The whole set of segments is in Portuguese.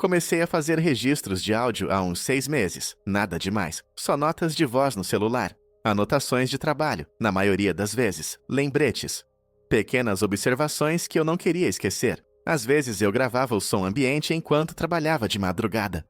Comecei a fazer registros de áudio há uns 6 meses. Nada demais. Só notas de voz no celular. Anotações de trabalho, na maioria das vezes. Lembretes. Pequenas observações que eu não queria esquecer. Às vezes eu gravava o som ambiente enquanto trabalhava de madrugada.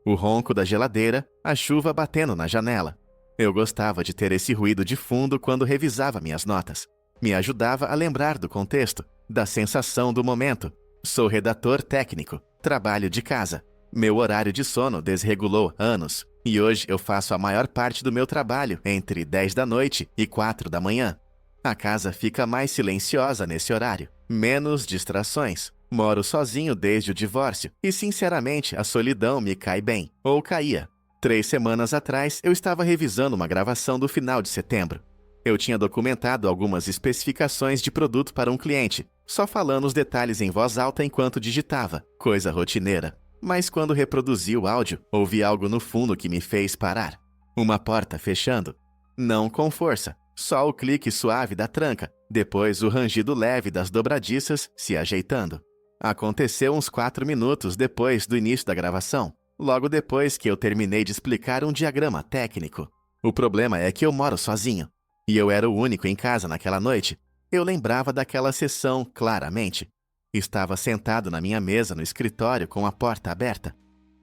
O ronco da geladeira, a chuva batendo na janela. Eu gostava de ter esse ruído de fundo quando revisava minhas notas. Me ajudava a lembrar do contexto, da sensação do momento. Sou redator técnico, trabalho de casa. Meu horário de sono desregulou anos, e hoje eu faço a maior parte do meu trabalho entre 10 da noite e 4 da manhã. A casa fica mais silenciosa nesse horário, menos distrações. Moro sozinho desde o divórcio e, sinceramente, a solidão me cai bem, ou caía. 3 semanas atrás, eu estava revisando uma gravação do final de setembro. Eu tinha documentado algumas especificações de produto para um cliente, só falando os detalhes em voz alta enquanto digitava, coisa rotineira. Mas quando reproduzi o áudio, ouvi algo no fundo que me fez parar. Uma porta fechando. Não com força, só o clique suave da tranca, depois o rangido leve das dobradiças se ajeitando. Aconteceu uns 4 minutos depois do início da gravação, logo depois que eu terminei de explicar um diagrama técnico. O problema é que eu moro sozinho, e eu era o único em casa naquela noite. Eu lembrava daquela sessão claramente. Estava sentado na minha mesa no escritório com a porta aberta.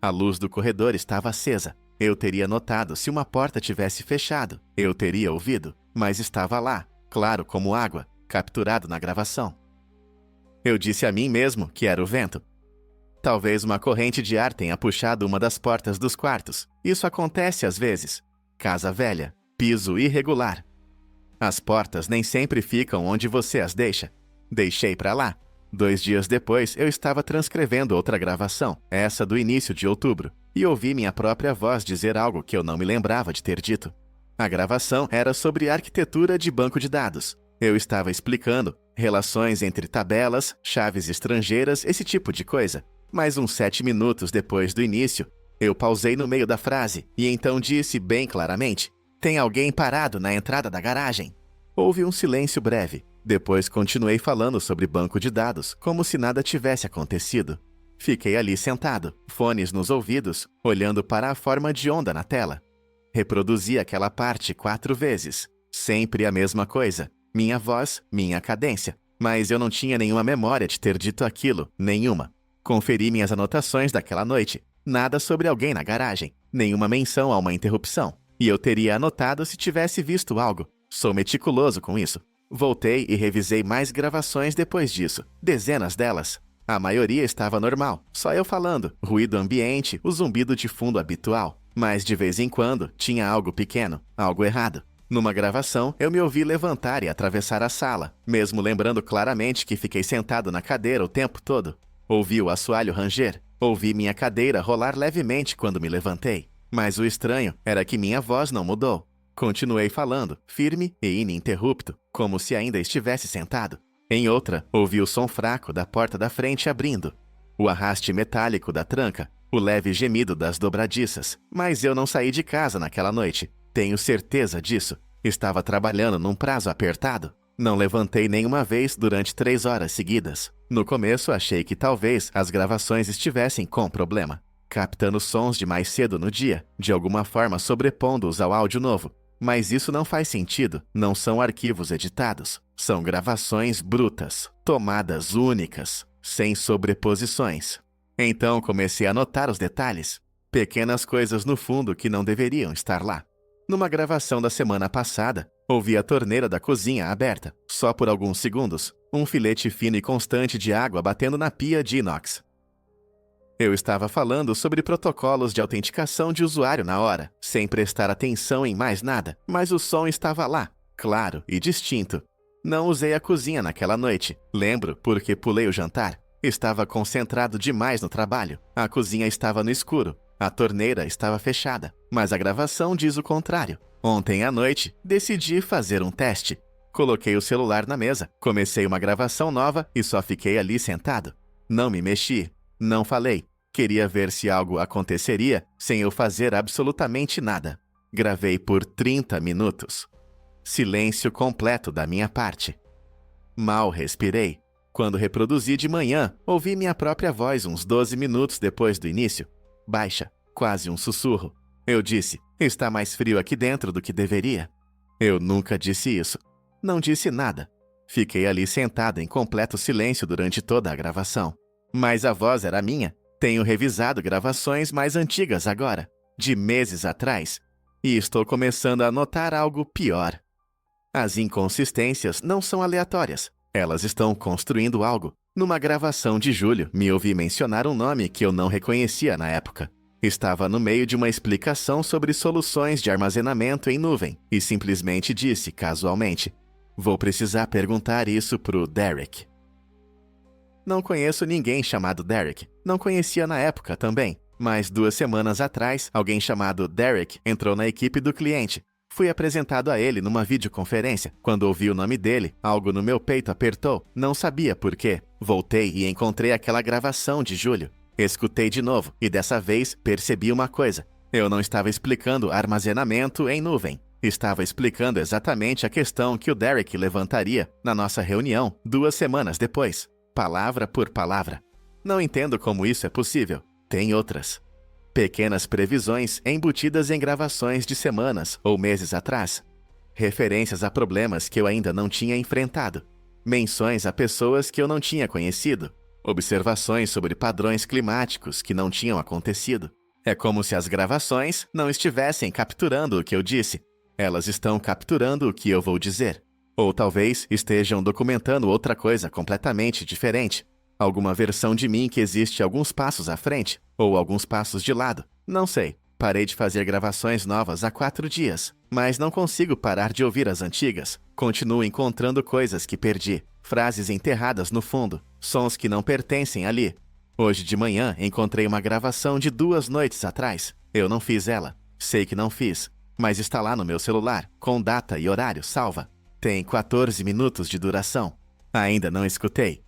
A luz do corredor estava acesa. Eu teria notado se uma porta tivesse fechado. Eu teria ouvido, mas estava lá, claro como água, capturado na gravação. Eu disse a mim mesmo que era o vento. Talvez uma corrente de ar tenha puxado uma das portas dos quartos. Isso acontece às vezes. Casa velha, piso irregular. As portas nem sempre ficam onde você as deixa. Deixei pra lá. 2 dias depois, eu estava transcrevendo outra gravação, essa do início de outubro, e ouvi minha própria voz dizer algo que eu não me lembrava de ter dito. A gravação era sobre arquitetura de banco de dados. Eu estava explicando relações entre tabelas, chaves estrangeiras, esse tipo de coisa. Mas uns 7 minutos depois do início, eu pausei no meio da frase e então disse bem claramente: "Tem alguém parado na entrada da garagem?" Houve um silêncio breve. Depois continuei falando sobre banco de dados, como se nada tivesse acontecido. Fiquei ali sentado, fones nos ouvidos, olhando para a forma de onda na tela. Reproduzi aquela parte 4 vezes. Sempre a mesma coisa. Minha voz, minha cadência. Mas eu não tinha nenhuma memória de ter dito aquilo, nenhuma. Conferi minhas anotações daquela noite. Nada sobre alguém na garagem. Nenhuma menção a uma interrupção. E eu teria anotado se tivesse visto algo. Sou meticuloso com isso. Voltei e revisei mais gravações depois disso. Dezenas delas. A maioria estava normal. Só eu falando. Ruído ambiente, o zumbido de fundo habitual. Mas de vez em quando tinha algo pequeno, algo errado. Numa gravação, eu me ouvi levantar e atravessar a sala, mesmo lembrando claramente que fiquei sentado na cadeira o tempo todo. Ouvi o assoalho ranger. Ouvi minha cadeira rolar levemente quando me levantei. Mas o estranho era que minha voz não mudou. Continuei falando, firme e ininterrupto, como se ainda estivesse sentado. Em outra, ouvi o som fraco da porta da frente abrindo. O arraste metálico da tranca, o leve gemido das dobradiças. Mas eu não saí de casa naquela noite. Tenho certeza disso. Estava trabalhando num prazo apertado. Não levantei nenhuma vez durante 3 horas seguidas. No começo achei que talvez as gravações estivessem com problema, captando sons de mais cedo no dia, de alguma forma sobrepondo-os ao áudio novo. Mas isso não faz sentido. Não são arquivos editados. São gravações brutas, tomadas únicas, sem sobreposições. Então comecei a notar os detalhes. Pequenas coisas no fundo que não deveriam estar lá. Numa gravação da semana passada, ouvi a torneira da cozinha aberta, só por alguns segundos, um filete fino e constante de água batendo na pia de inox. Eu estava falando sobre protocolos de autenticação de usuário na hora, sem prestar atenção em mais nada, mas o som estava lá, claro e distinto. Não usei a cozinha naquela noite, lembro porque pulei o jantar. Estava concentrado demais no trabalho. A cozinha estava no escuro. A torneira estava fechada, mas a gravação diz o contrário. Ontem à noite, decidi fazer um teste. Coloquei o celular na mesa, comecei uma gravação nova e só fiquei ali sentado. Não me mexi, não falei. Queria ver se algo aconteceria sem eu fazer absolutamente nada. Gravei por 30 minutos. Silêncio completo da minha parte. Mal respirei. Quando reproduzi de manhã, ouvi minha própria voz uns 12 minutos depois do início. Baixa, quase um sussurro. Eu disse, está mais frio aqui dentro do que deveria. Eu nunca disse isso. Não disse nada. Fiquei ali sentada em completo silêncio durante toda a gravação. Mas a voz era minha. Tenho revisado gravações mais antigas agora, de meses atrás, e estou começando a notar algo pior. As inconsistências não são aleatórias. Elas estão construindo algo. Numa gravação de julho, me ouvi mencionar um nome que eu não reconhecia na época. Estava no meio de uma explicação sobre soluções de armazenamento em nuvem e simplesmente disse, casualmente, vou precisar perguntar isso pro Derek. Não conheço ninguém chamado Derek. Não conhecia na época também. Mas 2 semanas atrás, alguém chamado Derek entrou na equipe do cliente. Fui apresentado a ele numa videoconferência. Quando ouvi o nome dele, algo no meu peito apertou. Não sabia por quê. Voltei e encontrei aquela gravação de julho. Escutei de novo e dessa vez percebi uma coisa. Eu não estava explicando armazenamento em nuvem. Estava explicando exatamente a questão que o Derek levantaria na nossa reunião 2 semanas depois. Palavra por palavra. Não entendo como isso é possível. Tem outras. Pequenas previsões embutidas em gravações de semanas ou meses atrás. Referências a problemas que eu ainda não tinha enfrentado. Menções a pessoas que eu não tinha conhecido. Observações sobre padrões climáticos que não tinham acontecido. É como se as gravações não estivessem capturando o que eu disse. Elas estão capturando o que eu vou dizer. Ou talvez estejam documentando outra coisa completamente diferente. Alguma versão de mim que existe alguns passos à frente, ou alguns passos de lado. Não sei. Parei de fazer gravações novas há 4 dias, mas não consigo parar de ouvir as antigas. Continuo encontrando coisas que perdi, frases enterradas no fundo, sons que não pertencem ali. Hoje de manhã encontrei uma gravação de 2 noites atrás. Eu não fiz ela. Sei que não fiz, mas está lá no meu celular, com data e horário salva. Tem 14 minutos de duração. Ainda não escutei.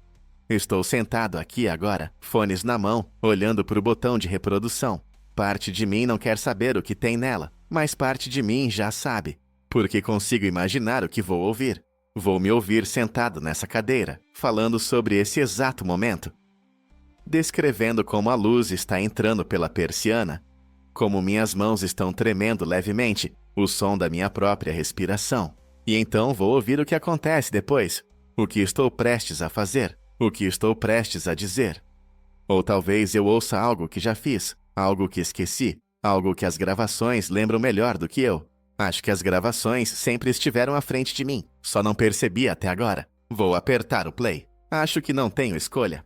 Estou sentado aqui agora, fones na mão, olhando para o botão de reprodução. Parte de mim não quer saber o que tem nela, mas parte de mim já sabe, porque consigo imaginar o que vou ouvir. Vou me ouvir sentado nessa cadeira, falando sobre esse exato momento. Descrevendo como a luz está entrando pela persiana, como minhas mãos estão tremendo levemente, o som da minha própria respiração. E então vou ouvir o que acontece depois, o que estou prestes a fazer. O que estou prestes a dizer. Ou talvez eu ouça algo que já fiz, algo que esqueci, algo que as gravações lembram melhor do que eu. Acho que as gravações sempre estiveram à frente de mim, só não percebi até agora. Vou apertar o play. Acho que não tenho escolha.